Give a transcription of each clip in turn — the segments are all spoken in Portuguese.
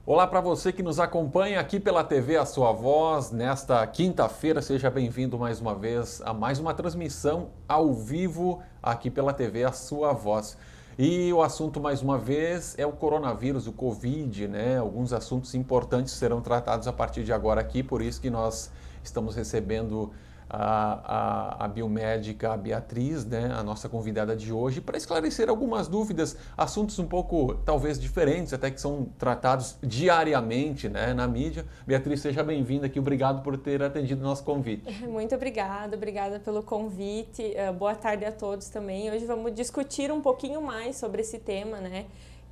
Olá para você que nos acompanha aqui pela TV A Sua Voz. Nesta quinta-feira, seja bem-vindo mais uma vez a mais uma transmissão ao vivo aqui pela TV A Sua Voz. E o assunto, mais uma vez, é o coronavírus, o Covid, né? Alguns assuntos importantes serão tratados a partir de agora aqui, por isso que nós estamos recebendo a biomédica a Beatriz, né, a nossa convidada de hoje, para esclarecer algumas dúvidas, assuntos um pouco talvez diferentes, até que são tratados diariamente, né, na mídia. Beatriz, seja bem-vinda aqui, obrigado por ter atendido o nosso convite. Muito obrigada pelo convite. Boa tarde a todos também. Hoje vamos discutir um pouquinho mais sobre esse tema, né?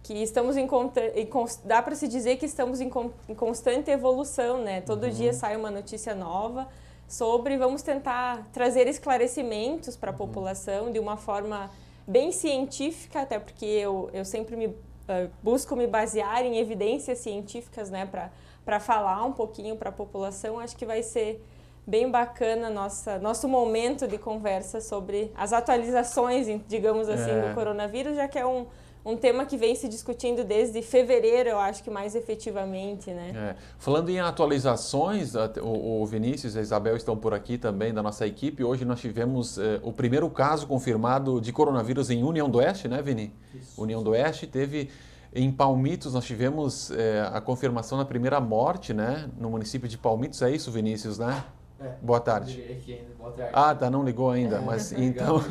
Que estamos dá para se dizer que estamos em constante evolução, né? Todo dia sai uma notícia nova sobre, vamos tentar trazer esclarecimentos para a população de uma forma bem científica, até porque eu sempre busco me basear em evidências científicas, né? Para falar um pouquinho para a população. Acho que vai ser bem bacana nosso momento de conversa sobre as atualizações, digamos assim, do coronavírus, já que é um tema que vem se discutindo desde fevereiro, eu acho que mais efetivamente, né? Falando em atualizações, o Vinícius e a Isabel estão por aqui também da nossa equipe. Hoje nós tivemos o primeiro caso confirmado de coronavírus em União do Oeste, né, Vini? Isso. União do Oeste teve... Em Palmitos, nós tivemos a confirmação da primeira morte, né, no município de Palmitos. É isso, Vinícius, né? Boa tarde. Aqui ainda. Boa tarde. Ah, tá, não ligou ainda, mas então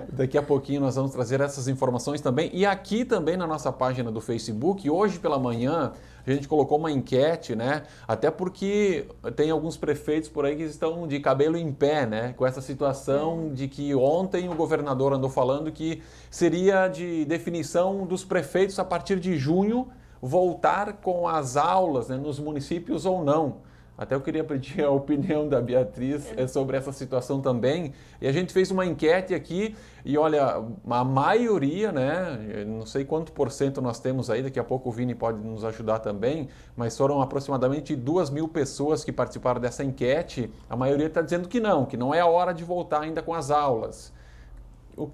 daqui a pouquinho nós vamos trazer essas informações também. E aqui também na nossa página do Facebook, hoje pela manhã, a gente colocou uma enquete, né? Até porque tem alguns prefeitos por aí que estão de cabelo em pé, né? Com essa situação de que ontem o governador andou falando que seria de definição dos prefeitos a partir de junho voltar com as aulas, né, nos municípios ou não. Até eu queria pedir a opinião da Beatriz sobre essa situação também. E a gente fez uma enquete aqui e olha, a maioria, né, não sei quanto por cento nós temos aí, daqui a pouco o Vini pode nos ajudar também, mas foram aproximadamente 2.000 pessoas que participaram dessa enquete. A maioria está dizendo que não é a hora de voltar ainda com as aulas.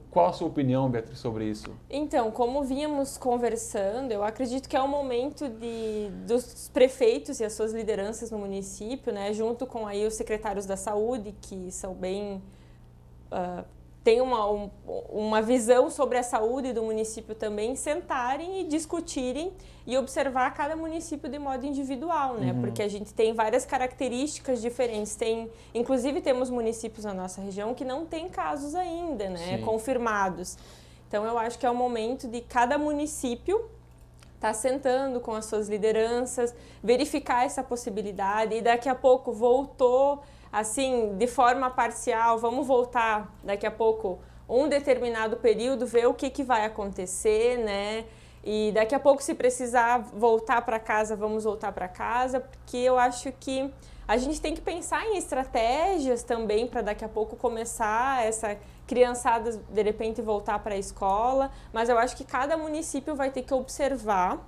Qual a sua opinião, Beatriz, sobre isso? Então, como vínhamos conversando, eu acredito que é o momento dos prefeitos e as suas lideranças no município, né, junto com aí os secretários da saúde, que são bem... têm uma visão sobre a saúde do município também, sentarem e discutirem e observar cada município de modo individual, né? Porque a gente tem várias características diferentes. Inclusive, temos municípios na nossa região que não têm casos ainda, né? Confirmados. Então, eu acho que é o momento de cada município estar sentando com as suas lideranças, verificar essa possibilidade e daqui a pouco voltou, assim, de forma parcial, vamos voltar daqui a pouco um determinado período, ver o que vai acontecer, né? E daqui a pouco, se precisar voltar para casa, vamos voltar para casa, porque eu acho que a gente tem que pensar em estratégias também para daqui a pouco começar essa criançada, de repente, voltar para a escola. Mas eu acho que cada município vai ter que observar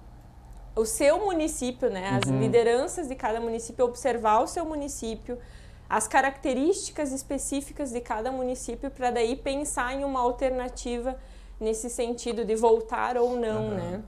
o seu município, né? As lideranças de cada município, observar o seu município, as características específicas de cada município, para daí pensar em uma alternativa nesse sentido de voltar ou não, né?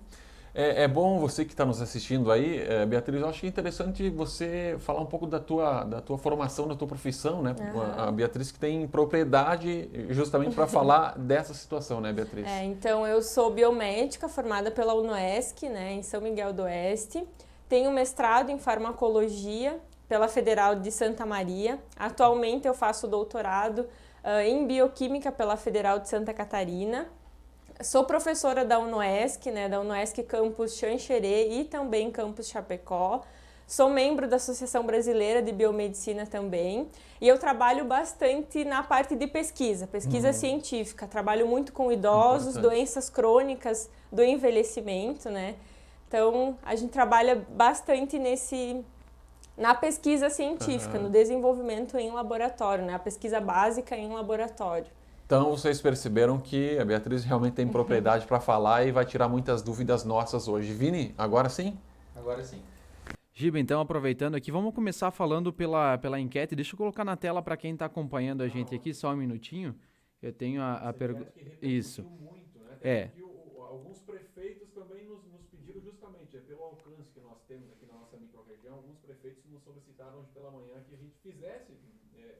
É bom você que está nos assistindo aí, Beatriz, eu acho interessante você falar um pouco da tua formação, da tua profissão, né? A Beatriz que tem propriedade justamente para falar dessa situação, né, Beatriz? Então eu sou biomédica formada pela UNOESC, né, em São Miguel do Oeste. Tenho mestrado em farmacologia pela Federal de Santa Maria. Atualmente eu faço doutorado em bioquímica pela Federal de Santa Catarina. Sou professora da UNOESC, né, da UNOESC Campus Xanxerê e também Campus Chapecó. Sou membro da Associação Brasileira de Biomedicina também. E eu trabalho bastante na parte de pesquisa científica. Trabalho muito com idosos, doenças crônicas do envelhecimento, né? Então, a gente trabalha bastante na pesquisa científica, no desenvolvimento em laboratório, né? A pesquisa básica em laboratório. Então, vocês perceberam que a Beatriz realmente tem propriedade para falar e vai tirar muitas dúvidas nossas hoje. Vini, agora sim? Agora sim. Giba, então, aproveitando aqui, vamos começar falando pela enquete. Deixa eu colocar na tela para quem está acompanhando a gente aqui, só um minutinho. Eu tenho a pergunta. Isso. Muito, né? É. Alguns prefeitos também nos pediram justamente justamente pelo alcance que nós temos aqui na nossa microrregião, alguns prefeitos nos solicitaram hoje pela manhã que a gente fizesse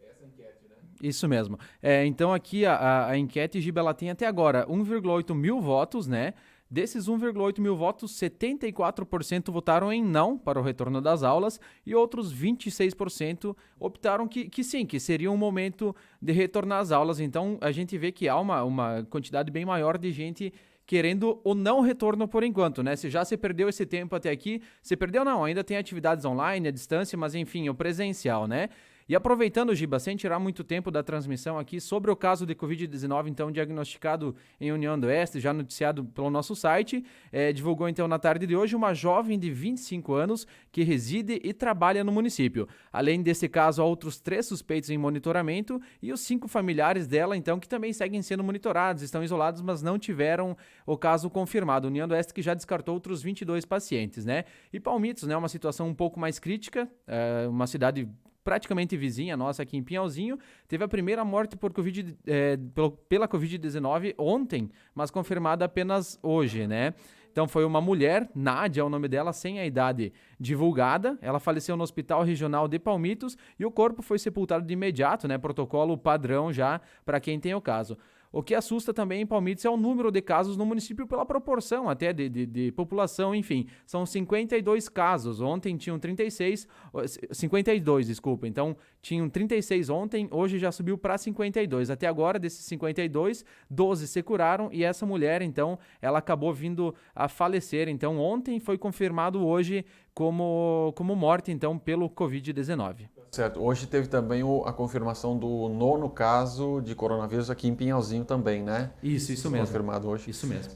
essa enquete, né? Isso mesmo. Então aqui a enquete, Giba, ela tem até agora 1,8 mil votos, né? Desses 1,8 mil votos, 74% votaram em não para o retorno das aulas e outros 26% optaram que sim, que seria um momento de retornar às aulas. Então a gente vê que há uma quantidade bem maior de gente querendo o não retorno por enquanto, né? Se já se perdeu esse tempo até aqui, se perdeu não, ainda tem atividades online, à distância, mas enfim, o presencial, né? E aproveitando, Giba, sem tirar muito tempo da transmissão aqui, sobre o caso de Covid-19, então, diagnosticado em União do Oeste, já noticiado pelo nosso site, divulgou, então, na tarde de hoje, uma jovem de 25 anos que reside e trabalha no município. Além desse caso, há outros 3 suspeitos em monitoramento e os 5 familiares dela, então, que também seguem sendo monitorados, estão isolados, mas não tiveram o caso confirmado. União do Oeste que já descartou outros 22 pacientes, né? E Palmitos, né, uma situação um pouco mais crítica, uma cidade praticamente vizinha nossa aqui em Pinhalzinho, teve a primeira morte pela Covid-19 ontem, mas confirmada apenas hoje, né? Então foi uma mulher, Nádia é o nome dela, sem a idade divulgada. Ela faleceu no Hospital Regional de Palmitos e o corpo foi sepultado de imediato, né? Protocolo padrão já para quem tem o caso. O que assusta também em Palmitos é o número de casos no município pela proporção até de população, enfim. São 52 casos, ontem tinham 52, desculpa. Então, tinham 36 ontem, hoje já subiu para 52. Até agora, desses 52, 12 se curaram e essa mulher, então, ela acabou vindo a falecer. Então, ontem foi confirmado hoje como morte, então, pelo Covid-19. Certo. Hoje teve também a confirmação do 9º caso de coronavírus aqui em Pinhalzinho também, né? Isso mesmo. Confirmado hoje. Isso mesmo.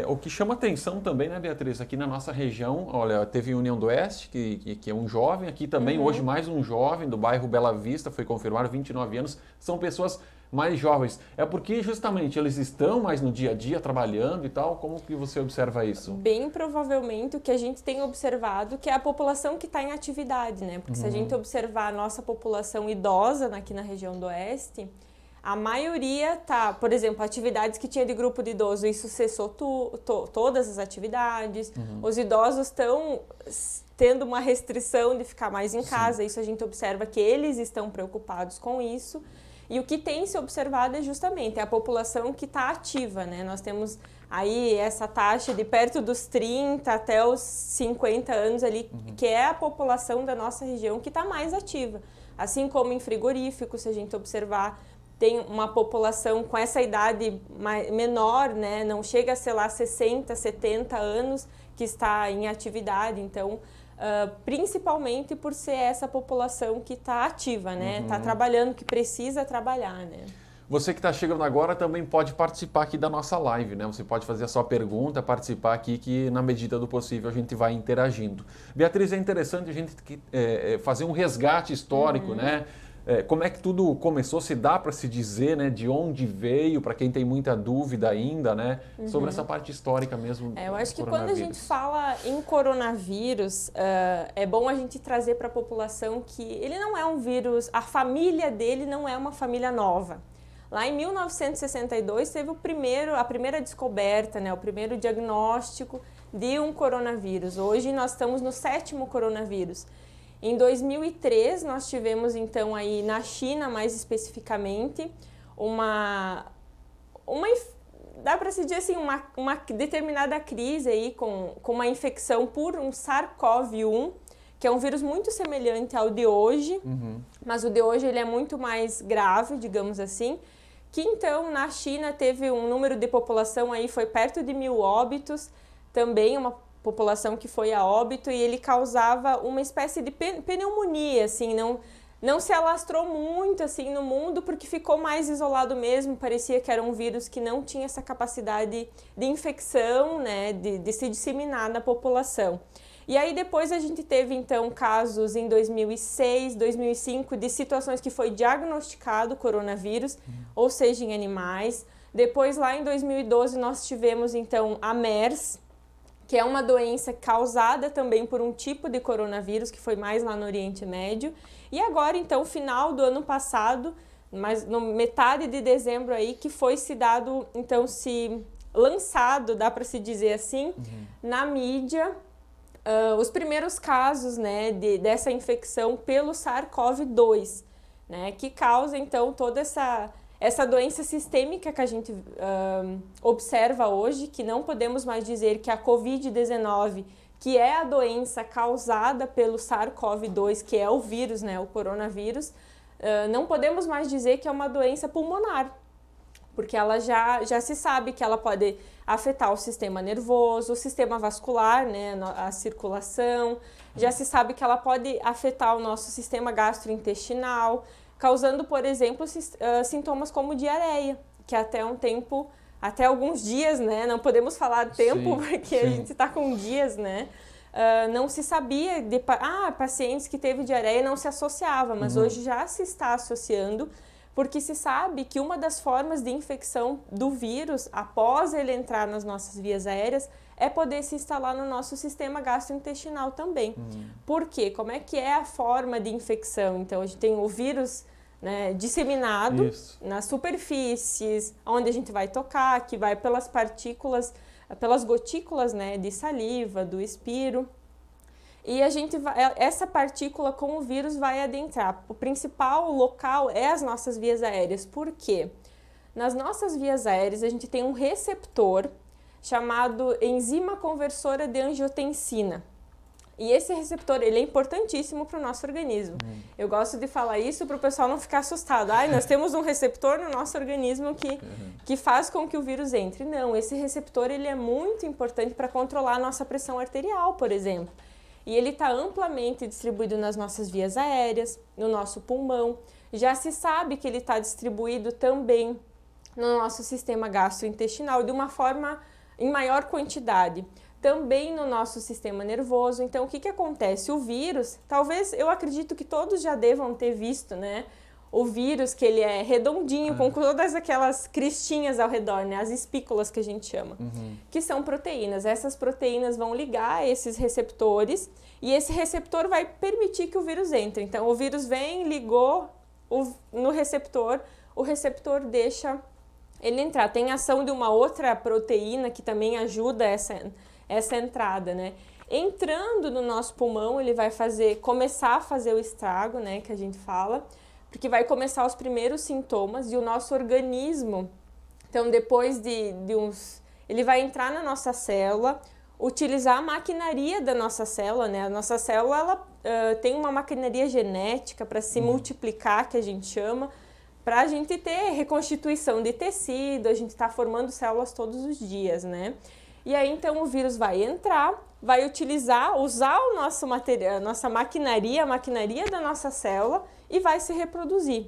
O que chama atenção também, né, Beatriz? Aqui na nossa região, olha, teve União do Oeste, que é um jovem. Aqui também, hoje, mais um jovem do bairro Bela Vista, foi confirmado, 29 anos. São pessoas mais jovens. É porque justamente eles estão mais no dia a dia trabalhando e tal. Como que você observa isso? Bem provavelmente o que a gente tem observado que é a população que está em atividade, né? Porque se a gente observar a nossa população idosa aqui na região do Oeste, a maioria tá, por exemplo, atividades que tinha de grupo de idoso, isso cessou todas as atividades. Os idosos estão tendo uma restrição de ficar mais em casa. Isso a gente observa que eles estão preocupados com isso. E o que tem se observado é justamente a população que está ativa, né? Nós temos aí essa taxa de perto dos 30 até os 50 anos ali, que é a população da nossa região que está mais ativa. Assim como em frigoríficos, se a gente observar, tem uma população com essa idade menor, né? Não chega a, sei lá, 60, 70 anos que está em atividade, então... principalmente por ser essa população que está ativa, né? Está trabalhando, que precisa trabalhar, né? Você que está chegando agora também pode participar aqui da nossa live, né? Você pode fazer a sua pergunta, participar aqui, que na medida do possível a gente vai interagindo. Beatriz, é interessante a gente fazer um resgate histórico, né? Como é que tudo começou, se dá para se dizer, né, de onde veio, para quem tem muita dúvida ainda, né, sobre essa parte histórica mesmo. Eu acho que quando a gente fala em coronavírus, é bom a gente trazer para a população que ele não é um vírus, a família dele não é uma família nova. Lá em 1962 teve a primeira descoberta, né, o primeiro diagnóstico de um coronavírus. Hoje nós estamos no 7º coronavírus. Em 2003, nós tivemos, então, aí na China, mais especificamente, dá para se dizer assim, uma determinada crise aí com uma infecção por um SARS-CoV-1, que é um vírus muito semelhante ao de hoje, mas o de hoje ele é muito mais grave, digamos assim, que então na China teve um número de população aí, foi perto de 1.000 óbitos, também uma população que foi a óbito, e ele causava uma espécie de pneumonia, assim, não se alastrou muito assim no mundo porque ficou mais isolado mesmo, parecia que era um vírus que não tinha essa capacidade de infecção, né, de se disseminar na população. E aí depois a gente teve então casos em 2006, 2005 de situações que foi diagnosticado coronavírus, ou seja, em animais. Depois lá em 2012 nós tivemos então a MERS, que é uma doença causada também por um tipo de coronavírus, que foi mais lá no Oriente Médio. E agora, então, final do ano passado, mas no metade de dezembro aí, que foi se lançado, dá para se dizer assim, na mídia, os primeiros casos, né, dessa infecção pelo SARS-CoV-2, né, que causa então toda essa doença sistêmica que a gente observa hoje, que não podemos mais dizer que a Covid-19, que é a doença causada pelo SARS-CoV-2, que é o vírus, né, o coronavírus, não podemos mais dizer que é uma doença pulmonar, porque ela já se sabe que ela pode afetar o sistema nervoso, o sistema vascular, né, a circulação, já se sabe que ela pode afetar o nosso sistema gastrointestinal, causando, por exemplo, sintomas como diarreia, que até alguns dias, né, não podemos falar tempo, porque a gente está com dias, né, não se sabia de pacientes que teve diarreia não se associava, mas hoje já se está associando, porque se sabe que uma das formas de infecção do vírus, após ele entrar nas nossas vias aéreas, é poder se instalar no nosso sistema gastrointestinal também. Por quê? Como é que é a forma de infecção? Então, a gente tem o vírus, né, disseminado nas superfícies, onde a gente vai tocar, que vai pelas partículas, pelas gotículas, né, de saliva, do expiro. E essa partícula com o vírus vai adentrar. O principal local é as nossas vias aéreas. Por quê? Nas nossas vias aéreas, a gente tem um receptor chamado enzima conversora de angiotensina. E esse receptor, ele é importantíssimo para o nosso organismo. Eu gosto de falar isso para o pessoal não ficar assustado. Nós temos um receptor no nosso organismo que faz com que o vírus entre. Não, esse receptor ele é muito importante para controlar a nossa pressão arterial, por exemplo. E ele está amplamente distribuído nas nossas vias aéreas, no nosso pulmão. Já se sabe que ele está distribuído também no nosso sistema gastrointestinal de uma forma em maior quantidade. Também no nosso sistema nervoso. Então, o que acontece? O vírus, talvez, eu acredito que todos já devam ter visto, né? O vírus, que ele é redondinho, com todas aquelas cristinhas ao redor, né? As espículas que a gente chama, que são proteínas. Essas proteínas vão ligar a esses receptores e esse receptor vai permitir que o vírus entre. Então, o vírus vem, ligou no receptor, o receptor deixa ele entrar. Tem ação de uma outra proteína que também ajuda essa entrada, né? Entrando no nosso pulmão, ele vai começar a fazer o estrago, né? Que a gente fala, porque vai começar os primeiros sintomas e o nosso organismo, então depois ele vai entrar na nossa célula, utilizar a maquinaria da nossa célula, né? A nossa célula, ela tem uma maquinaria genética para se multiplicar, que a gente chama, para a gente ter reconstituição de tecido, a gente está formando células todos os dias, né? E aí, então, o vírus vai entrar, vai usar o nosso material, a nossa maquinaria, a maquinaria da nossa célula e vai se reproduzir.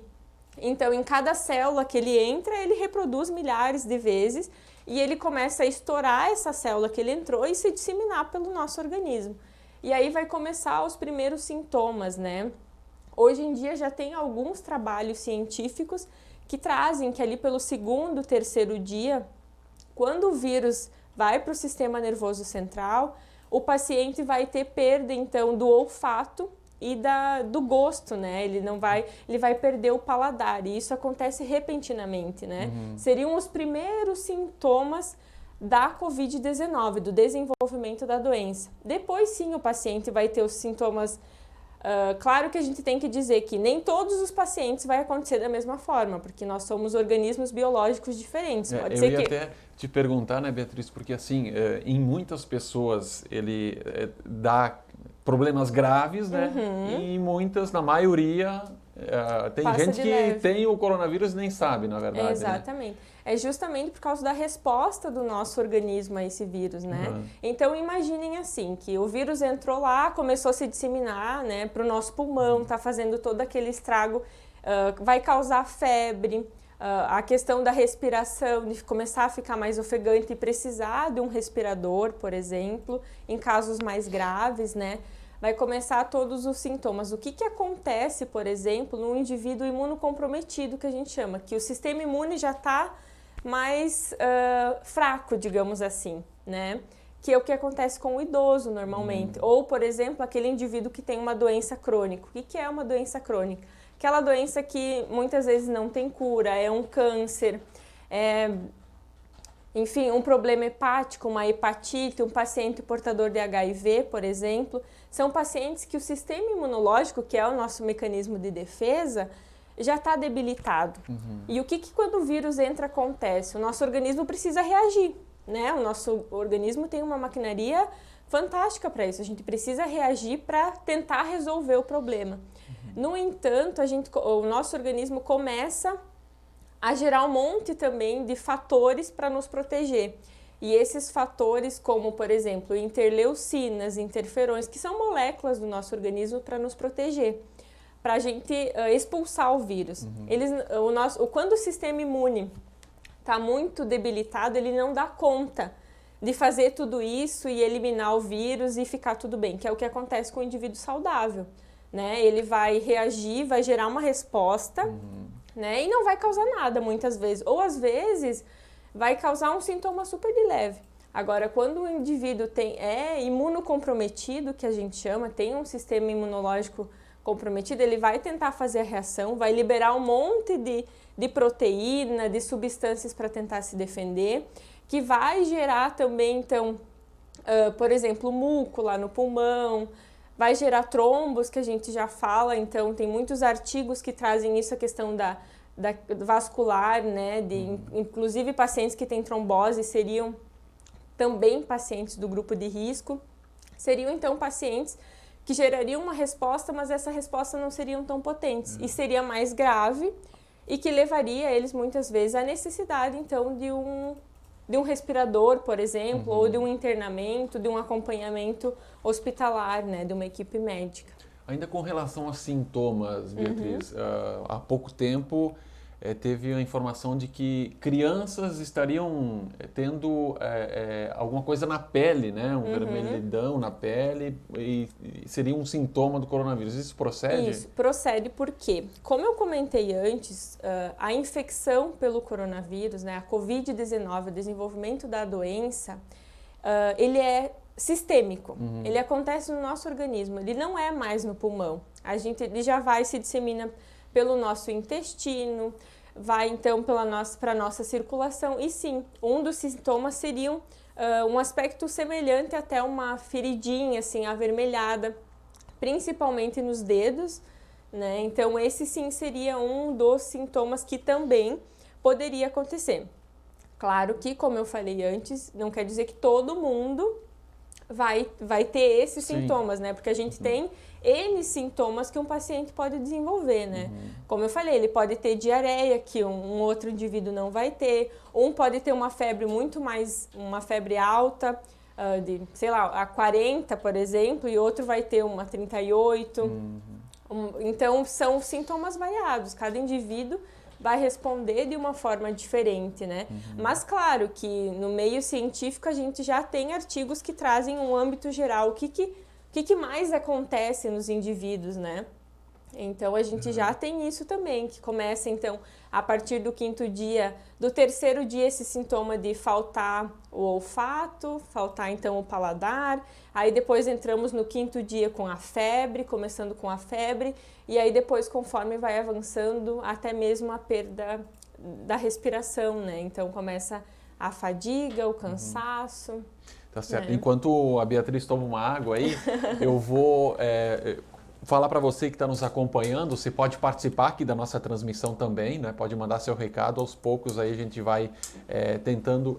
Então, em cada célula que ele entra, ele reproduz milhares de vezes e ele começa a estourar essa célula que ele entrou e se disseminar pelo nosso organismo. E aí vai começar os primeiros sintomas, né? Hoje em dia já tem alguns trabalhos científicos que trazem que ali pelo segundo, terceiro dia, quando o vírus vai para o sistema nervoso central, o paciente vai ter perda, então, do olfato e do gosto, né? Ele vai perder o paladar, e isso acontece repentinamente, né? Seriam os primeiros sintomas da Covid-19, do desenvolvimento da doença. Depois, sim, o paciente vai ter os sintomas. Claro que a gente tem que dizer que nem todos os pacientes vai acontecer da mesma forma, porque nós somos organismos biológicos diferentes. Pode ser eu ia até te perguntar, né, Beatriz, porque assim, em muitas pessoas ele dá problemas graves, né? E muitas, na maioria, tem gente que tem o coronavírus e nem sabe, na verdade. Exatamente. Né? É justamente por causa da resposta do nosso organismo a esse vírus, né? Então, imaginem assim, que o vírus entrou lá, começou a se disseminar, né, para o nosso pulmão, tá fazendo todo aquele estrago, vai causar febre, a questão da respiração, de começar a ficar mais ofegante e precisar de um respirador, por exemplo, em casos mais graves, né? Vai começar todos os sintomas. O que acontece, por exemplo, num indivíduo imunocomprometido, que a gente chama, que o sistema imune já está mais fraco, digamos assim, né? Que é o que acontece com o idoso normalmente. Ou, por exemplo, aquele indivíduo que tem uma doença crônica. O que é uma doença crônica? Aquela doença que muitas vezes não tem cura, é um câncer, enfim, um problema hepático, uma hepatite, um paciente portador de HIV, por exemplo, são pacientes que o sistema imunológico, que é o nosso mecanismo de defesa, já está debilitado. E o que quando o vírus entra acontece? O nosso organismo precisa reagir, né? O nosso organismo tem uma maquinaria fantástica para isso. A gente precisa reagir para tentar resolver o problema. No entanto, o nosso organismo começa a gerar um monte também de fatores para nos proteger. E esses fatores, como, por exemplo, interleucinas, interferões, que são moléculas do nosso organismo para nos proteger, para a gente expulsar o vírus. Quando o sistema imune está muito debilitado, ele não dá conta de fazer tudo isso e eliminar o vírus e ficar tudo bem, que é o que acontece com o indivíduo saudável, né? Ele vai reagir, vai gerar uma resposta, né? E não vai causar nada muitas vezes. Ou às vezes vai causar um sintoma super de leve. Agora, quando o indivíduo é imunocomprometido, que a gente chama, tem um sistema imunológico comprometido, ele vai tentar fazer a reação, vai liberar um monte de proteína, de substâncias para tentar se defender, que vai gerar também, então, por exemplo, muco lá no pulmão, vai gerar trombos, que a gente já fala, então tem muitos artigos que trazem isso, a questão da vascular, né, inclusive pacientes que têm trombose seriam também pacientes do grupo de risco, seriam então pacientes que gerariam uma resposta, mas essa resposta não seriam tão potentes e seria mais grave e que levaria eles muitas vezes à necessidade então de um respirador, por exemplo, ou de um internamento, de um acompanhamento hospitalar, né, de uma equipe médica. Ainda com relação a sintomas, Beatriz, há pouco tempo teve a informação de que crianças estariam tendo alguma coisa na pele, né? Um vermelhidão na pele e seria um sintoma do coronavírus. Isso procede? Isso, procede porque, como eu comentei antes, a infecção pelo coronavírus, né, a Covid-19, o desenvolvimento da doença, ele é sistêmico, ele acontece no nosso organismo, ele não é mais no pulmão. Ele já vai se dissemina pelo nosso intestino, vai então para a nossa circulação. E sim, um dos sintomas seria um aspecto semelhante até uma feridinha assim, avermelhada, principalmente nos dedos, né? Então esse sim seria um dos sintomas que também poderia acontecer. Claro que, como eu falei antes, não quer dizer que todo mundo vai ter esses sintomas, né? Porque a gente tem N sintomas que um paciente pode desenvolver, né? Como eu falei, ele pode ter diarreia, que um outro indivíduo não vai ter. Um pode ter uma febre uma febre alta, de, sei lá, a 40, por exemplo, e outro vai ter uma 38. Então, são sintomas variados. Cada indivíduo vai responder de uma forma diferente, né? Mas claro que no meio científico a gente já tem artigos que trazem um âmbito geral, o que mais acontece nos indivíduos, né? Então a gente já tem isso também, que começa então a partir do 5º dia, do 3º dia esse sintoma de faltar o olfato, faltar então o paladar, aí depois entramos no 5º dia com a febre, começando com a febre, e aí depois conforme vai avançando até mesmo a perda da respiração, né? Então começa a fadiga, o cansaço. Tá certo. Enquanto a Beatriz toma uma água aí, eu vou falar para você que está nos acompanhando, você pode participar aqui da nossa transmissão também, né? Pode mandar seu recado, aos poucos aí a gente vai tentando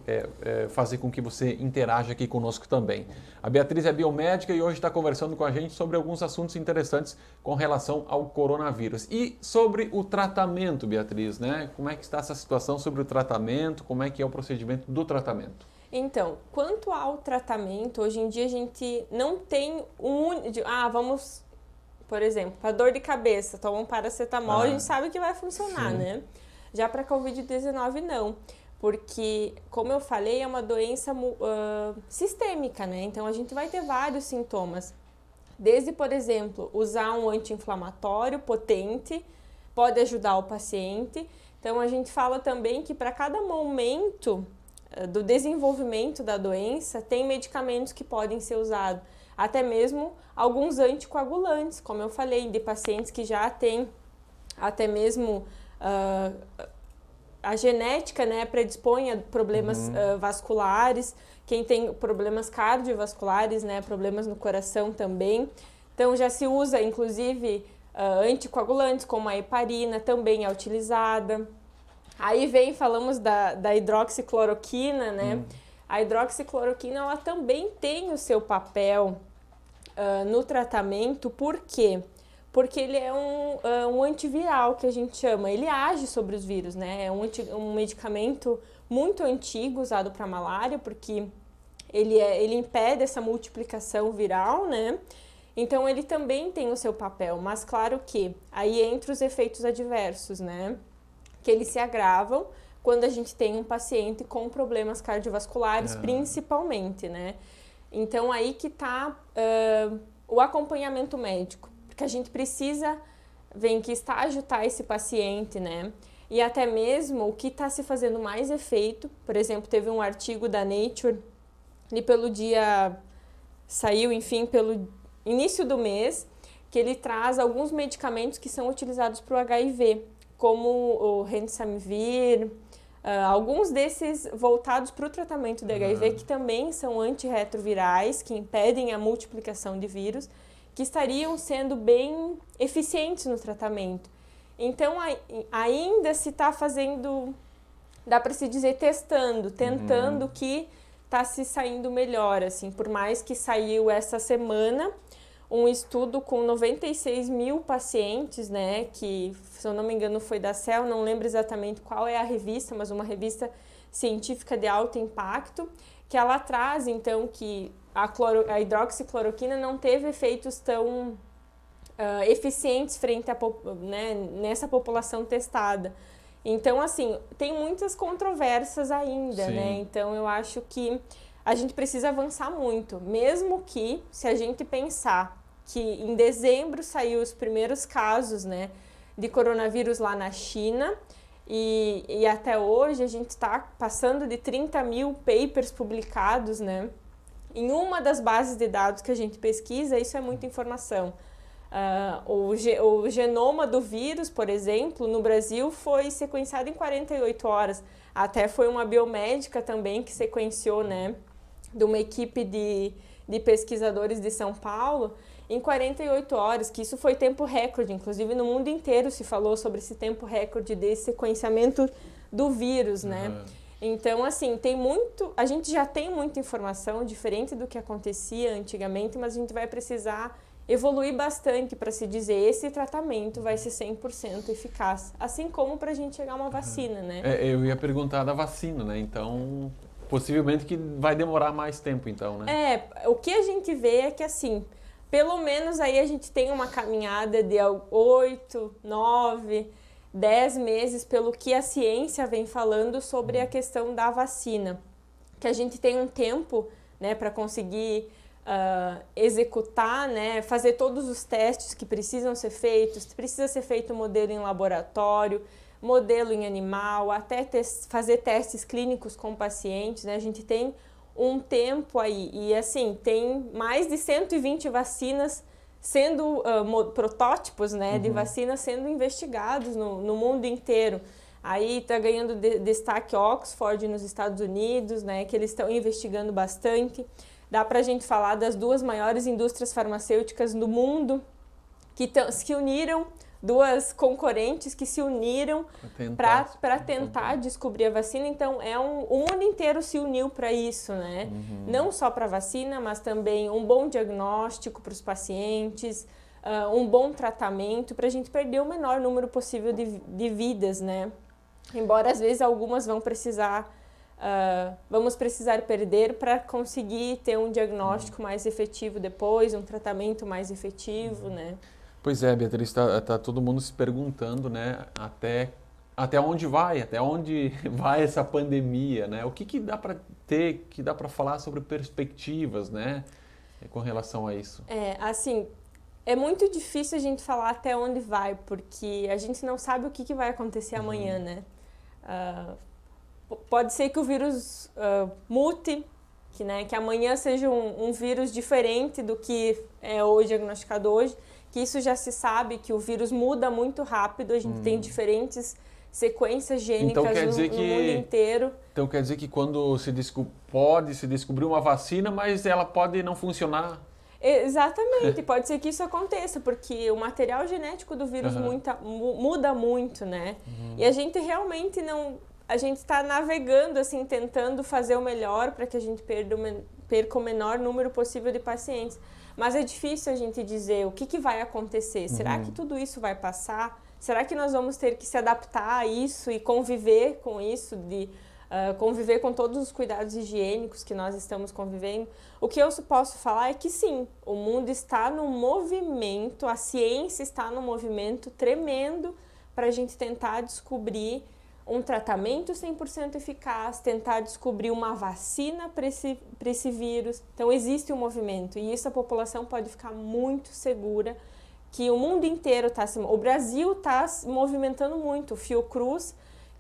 fazer com que você interaja aqui conosco também. A Beatriz é biomédica e hoje está conversando com a gente sobre alguns assuntos interessantes com relação ao coronavírus. E sobre o tratamento, Beatriz, né? Como é que está essa situação sobre o tratamento, como é que é o procedimento do tratamento? Então, quanto ao tratamento, hoje em dia a gente não tem vamos, por exemplo, para dor de cabeça, toma um paracetamol, a gente sabe que vai funcionar, sim, né? Já para Covid-19 não, porque, como eu falei, é uma doença sistêmica, né? Então a gente vai ter vários sintomas, desde, por exemplo, usar um anti-inflamatório potente, pode ajudar o paciente. Então a gente fala também que para cada momento do desenvolvimento da doença, tem medicamentos que podem ser usados, até mesmo alguns anticoagulantes, como eu falei, de pacientes que já têm até mesmo a genética, né, predispõe a problemas vasculares, quem tem problemas cardiovasculares, né, problemas no coração também. Então já se usa, inclusive, anticoagulantes, como a heparina, também é utilizada. Aí falamos da hidroxicloroquina, né? A hidroxicloroquina, ela também tem o seu papel no tratamento, por quê? Porque ele é um antiviral, que a gente chama, ele age sobre os vírus, né? É um medicamento muito antigo usado para malária, porque ele impede essa multiplicação viral, né? Então ele também tem o seu papel, mas claro que aí entra os efeitos adversos, né? Que eles se agravam quando a gente tem um paciente com problemas cardiovasculares, principalmente, né? Então aí que está o acompanhamento médico, porque a gente precisa ver em que estágio está esse paciente, né? E até mesmo o que está se fazendo mais efeito, por exemplo, teve um artigo da Nature, e saiu, enfim, pelo início do mês, que ele traz alguns medicamentos que são utilizados para o HIV, como o Remdesivir, alguns desses voltados para o tratamento do HIV, que também são antirretrovirais, que impedem a multiplicação de vírus, que estariam sendo bem eficientes no tratamento. Então, ainda se está fazendo, dá para se dizer, tentando que está se saindo melhor, assim, por mais que saiu essa semana um estudo com 96 mil pacientes, né, que, se eu não me engano, foi da Cell, não lembro exatamente qual é a revista, mas uma revista científica de alto impacto, que ela traz, então, que a hidroxicloroquina não teve efeitos tão eficientes frente né, nessa população testada. Então, assim, tem muitas controvérsias ainda, né? Então, eu acho que a gente precisa avançar muito, mesmo que, se a gente pensar que em dezembro saiu os primeiros casos, né, de coronavírus lá na China, e até hoje a gente está passando de 30 mil papers publicados, né? Em uma das bases de dados que a gente pesquisa, isso é muita informação. O genoma do vírus, por exemplo, no Brasil foi sequenciado em 48 horas. Até foi uma biomédica também que sequenciou, né, de uma equipe de pesquisadores de São Paulo, em 48 horas, que isso foi tempo recorde. Inclusive, no mundo inteiro se falou sobre esse tempo recorde de sequenciamento do vírus, né? Então, assim, a gente já tem muita informação, diferente do que acontecia antigamente, mas a gente vai precisar evoluir bastante para se dizer esse tratamento vai ser 100% eficaz, assim como para a gente chegar a uma vacina, né? Eu ia perguntar da vacina, né? Então, possivelmente que vai demorar mais tempo, então, né? O que a gente vê é que, assim, pelo menos aí a gente tem uma caminhada de 8, 9, 10 meses pelo que a ciência vem falando sobre a questão da vacina, que a gente tem um tempo, né, para conseguir executar, né, fazer todos os testes que precisam ser feitos, precisa ser feito modelo em laboratório, modelo em animal, até fazer testes clínicos com pacientes, né, a gente tem um tempo aí, e assim, tem mais de 120 vacinas sendo, protótipos, né, de vacinas sendo investigados no mundo inteiro. Aí está ganhando destaque Oxford nos Estados Unidos, né, que eles estão investigando bastante. Dá para a gente falar das duas maiores indústrias farmacêuticas do mundo que se uniram, duas concorrentes que se uniram para tentar descobrir a vacina. Então, o mundo inteiro se uniu para isso, né? Não só para a vacina, mas também um bom diagnóstico para os pacientes, um bom tratamento, para a gente perder o menor número possível de vidas, né? Embora, às vezes, algumas vamos precisar perder para conseguir ter um diagnóstico mais efetivo depois, um tratamento mais efetivo, né? Pois é, Beatriz, tá todo mundo se perguntando, né, até onde vai essa pandemia, né? O que dá para que dá para falar sobre perspectivas, né, com relação a isso? Assim, é muito difícil a gente falar até onde vai, porque a gente não sabe o que vai acontecer amanhã, né? Pode ser que o vírus mute, que amanhã seja um vírus diferente do que é hoje diagnosticado hoje, que isso já se sabe, que o vírus muda muito rápido, a gente tem diferentes sequências gênicas Então, quer no dizer mundo inteiro. Então quer dizer que quando pode se descobrir uma vacina, mas ela pode não funcionar? Exatamente, pode ser que isso aconteça, porque o material genético do vírus muda muito, né? E a gente realmente não... A gente está navegando, assim, tentando fazer o melhor para que a gente perca o menor número possível de pacientes. Mas é difícil a gente dizer o que vai acontecer. Será que tudo isso vai passar? Será que nós vamos ter que se adaptar a isso e conviver com isso, conviver com todos os cuidados higiênicos que nós estamos convivendo? O que eu posso falar é que sim, o mundo está num movimento, a ciência está num movimento tremendo para a gente tentar descobrir um tratamento 100% eficaz, tentar descobrir uma vacina para esse vírus. Então existe um movimento e isso a população pode ficar muito segura que o mundo inteiro o Brasil está se movimentando muito. O Fiocruz,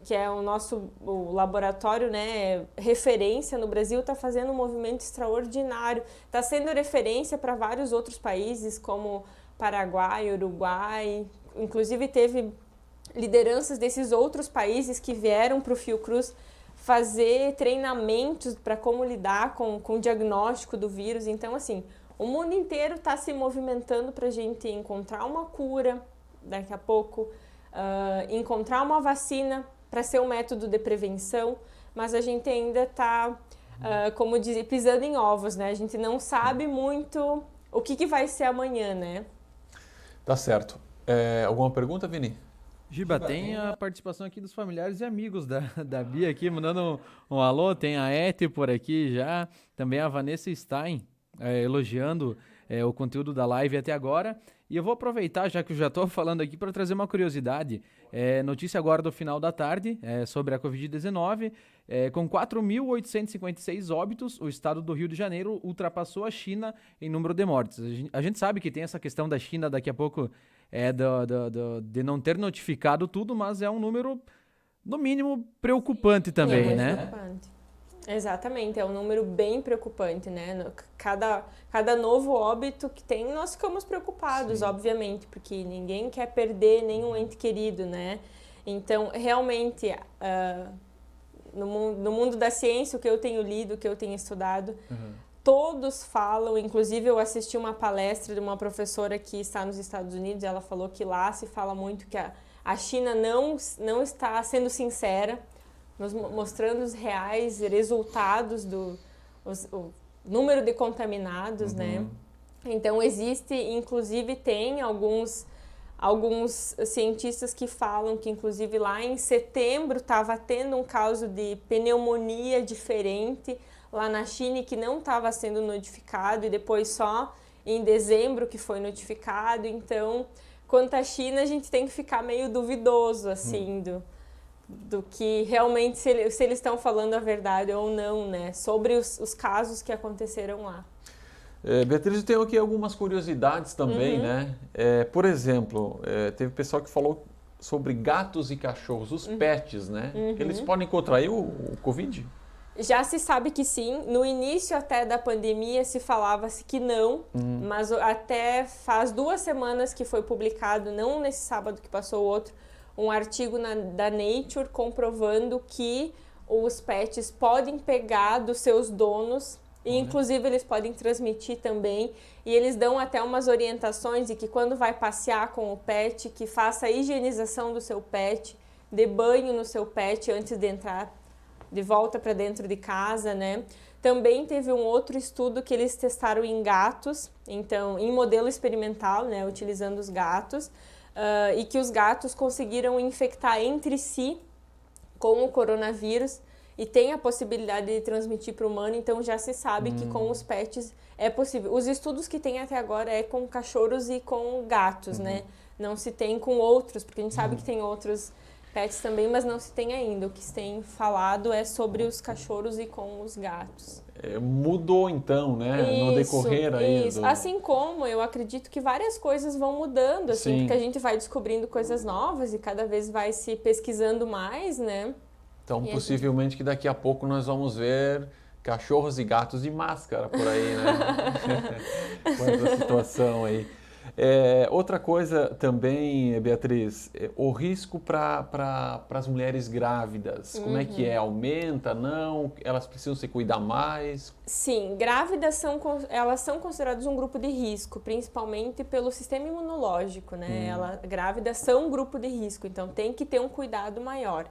que é o laboratório, né, referência no Brasil, está fazendo um movimento extraordinário. Está sendo referência para vários outros países, como Paraguai, Uruguai. Inclusive, teve lideranças desses outros países que vieram para o Fiocruz fazer treinamentos para como lidar com o diagnóstico do vírus. Então, assim, o mundo inteiro está se movimentando para a gente encontrar uma cura daqui a pouco, encontrar uma vacina para ser um método de prevenção, mas a gente ainda está, como dizer, pisando em ovos, né? A gente não sabe muito o que vai ser amanhã, né? Tá certo. Alguma pergunta, Vini? Giba, tem a participação aqui dos familiares e amigos da Bia aqui, mandando um alô. Tem a Ete por aqui já, também a Vanessa Stein, elogiando o conteúdo da live até agora. E eu vou aproveitar, já que eu já estou falando aqui, para trazer uma curiosidade. Notícia agora do final da tarde sobre a Covid-19. Com 4.856 óbitos, o estado do Rio de Janeiro ultrapassou a China em número de mortes. A gente sabe que tem essa questão da China daqui a pouco de não ter notificado tudo, mas é um número, no mínimo, preocupante também, né? Preocupante. Exatamente, é um número bem preocupante, né? Cada novo óbito que tem, nós ficamos preocupados, obviamente, porque ninguém quer perder nenhum ente querido, né? Então, realmente, no mundo da ciência, o que eu tenho lido, o que eu tenho estudado, todos falam, inclusive eu assisti uma palestra de uma professora que está nos Estados Unidos, ela falou que lá se fala muito que a China não está sendo sincera, mostrando os reais resultados o número de contaminados, né? Então existe, inclusive tem alguns cientistas que falam que inclusive lá em setembro estava tendo um caso de pneumonia diferente lá na China e que não estava sendo notificado e depois só em dezembro que foi notificado. Então, quanto à China, a gente tem que ficar meio duvidoso, assim, do que realmente se eles estão falando a verdade ou não, né? Sobre os casos que aconteceram lá. Beatriz, eu tenho aqui algumas curiosidades também, né? Por exemplo, teve pessoal que falou sobre gatos e cachorros, os pets, né? Eles podem contrair o Covid? Já se sabe que sim. No início até da pandemia se falava-se que não, mas até faz 2 semanas que foi publicado, não nesse sábado que passou o outro, um artigo da Nature comprovando que os pets podem pegar dos seus donos e inclusive eles podem transmitir também, e eles dão até umas orientações de que quando vai passear com o pet, que faça a higienização do seu pet, dê banho no seu pet antes de entrar de volta para dentro de casa, né? Também teve um outro estudo que eles testaram em gatos, então em modelo experimental, né, utilizando os gatos, e que os gatos conseguiram infectar entre si com o coronavírus e tem a possibilidade de transmitir para o humano, então já se sabe que com os pets é possível. Os estudos que tem até agora é com cachorros e com gatos, né? Não se tem com outros, porque a gente sabe que tem outros pets também, mas não se tem ainda. O que se tem falado é sobre os cachorros e com os gatos. Mudou então, né? No decorrer aí. Isso. Assim como eu acredito que várias coisas vão mudando, assim, porque a gente vai descobrindo coisas novas e cada vez vai se pesquisando mais, né? Então, possivelmente que daqui a pouco nós vamos ver cachorros e gatos de máscara por aí, né? Com essa situação aí. Outra coisa também, Beatriz, o risco para as mulheres grávidas, como é que é? Aumenta, não? Elas precisam se cuidar mais? Sim, grávidas elas são consideradas um grupo de risco, principalmente pelo sistema imunológico, né? Grávidas são um grupo de risco, então tem que ter um cuidado maior.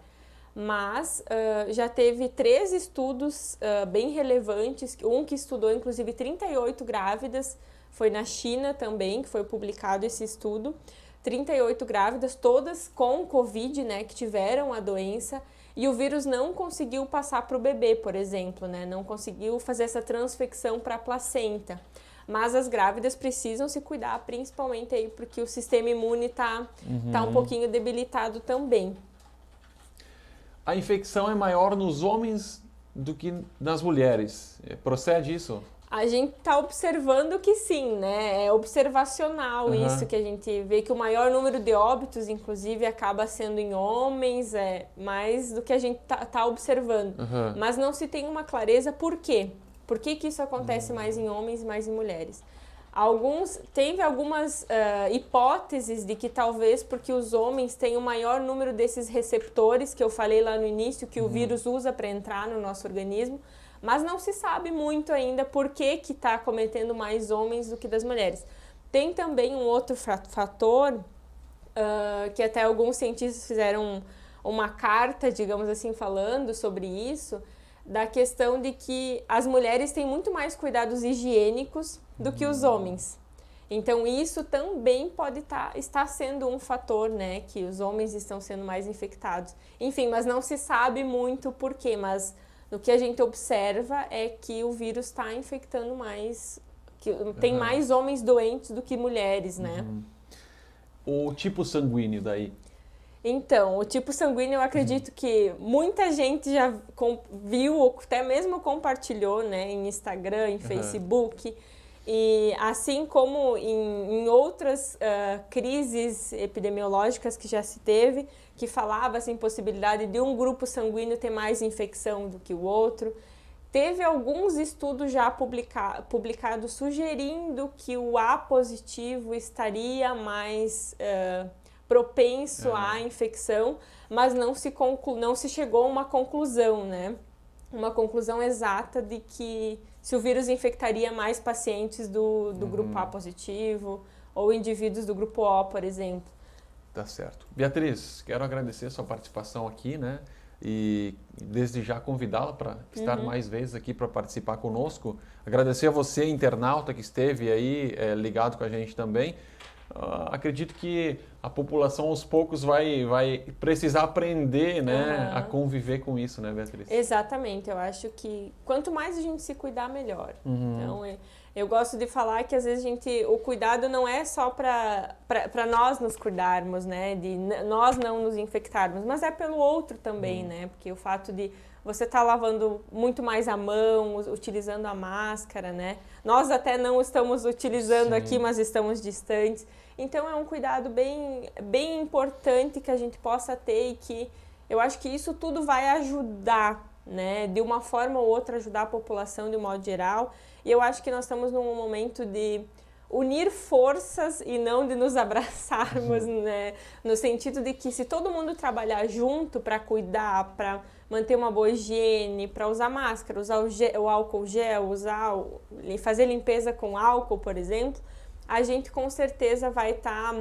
Mas já teve 3 estudos bem relevantes, um que estudou inclusive 38 grávidas, foi na China também, que foi publicado esse estudo, 38 grávidas, todas com Covid, né, que tiveram a doença, e o vírus não conseguiu passar para o bebê, por exemplo, né, não conseguiu fazer essa transfecção para a placenta. Mas as grávidas precisam se cuidar, principalmente aí porque o sistema imune tá um pouquinho debilitado também. A infecção é maior nos homens do que nas mulheres. Procede isso? A gente está observando que sim, né? É observacional isso, que a gente vê que o maior número de óbitos, inclusive, acaba sendo em homens, mais do que a gente tá observando. Mas não se tem uma clareza por quê. Por que isso acontece mais em homens e mais em mulheres? Teve algumas hipóteses de que talvez porque os homens têm o maior número desses receptores que eu falei lá no início, que o vírus usa para entrar no nosso organismo, mas não se sabe muito ainda por que está cometendo mais homens do que das mulheres. Tem também um outro fator que até alguns cientistas fizeram uma carta, digamos assim, falando sobre isso, da questão de que as mulheres têm muito mais cuidados higiênicos do que os homens. Então isso também pode estar sendo um fator, né, que os homens estão sendo mais infectados. Enfim, mas não se sabe muito por quê, mas o que a gente observa é que o vírus está infectando mais, que tem mais homens doentes do que mulheres, né? O tipo sanguíneo daí? Então, o tipo sanguíneo eu acredito que muita gente já viu, ou até mesmo compartilhou, né, em Instagram, em Facebook. E assim como em outras crises epidemiológicas que já se teve, que falava assim, possibilidade de um grupo sanguíneo ter mais infecção do que o outro. Teve alguns estudos já publicados sugerindo que o A positivo estaria mais propenso à infecção, mas não se chegou a uma conclusão, né? Uma conclusão exata de que se o vírus infectaria mais pacientes do grupo A positivo ou indivíduos do grupo O, por exemplo. Tá certo. Beatriz, quero agradecer a sua participação aqui, né? E desde já convidá-la para estar mais vezes aqui para participar conosco. Agradecer a você, internauta, que esteve aí ligado com a gente também. Acredito que a população aos poucos vai precisar aprender, né, a conviver com isso, né, Beatriz? Exatamente, eu acho que quanto mais a gente se cuidar, melhor. Então, eu gosto de falar que às vezes o cuidado não é só para nós nos cuidarmos, né, de nós não nos infectarmos, mas é pelo outro também, né, porque o fato de você estar lavando muito mais a mão, utilizando a máscara, né, nós até não estamos utilizando aqui, mas estamos distantes. Então é um cuidado bem importante que a gente possa ter e que eu acho que isso tudo vai ajudar, né, de uma forma ou outra, ajudar a população de um modo geral. E eu acho que nós estamos num momento de unir forças e não de nos abraçarmos, né, no sentido de que se todo mundo trabalhar junto para cuidar, para manter uma boa higiene, para usar máscara, usar o álcool gel, fazer limpeza com álcool, por exemplo, a gente com certeza vai estar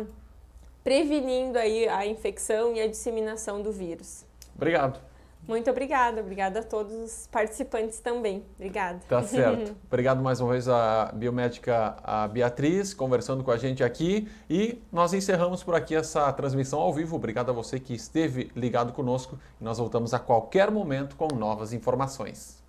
prevenindo aí a infecção e a disseminação do vírus. Obrigado. Muito obrigada. Obrigada a todos os participantes também. Obrigada. Tá certo. Obrigado mais uma vez à biomédica a Beatriz, conversando com a gente aqui. E nós encerramos por aqui essa transmissão ao vivo. Obrigado a você que esteve ligado conosco. E nós voltamos a qualquer momento com novas informações.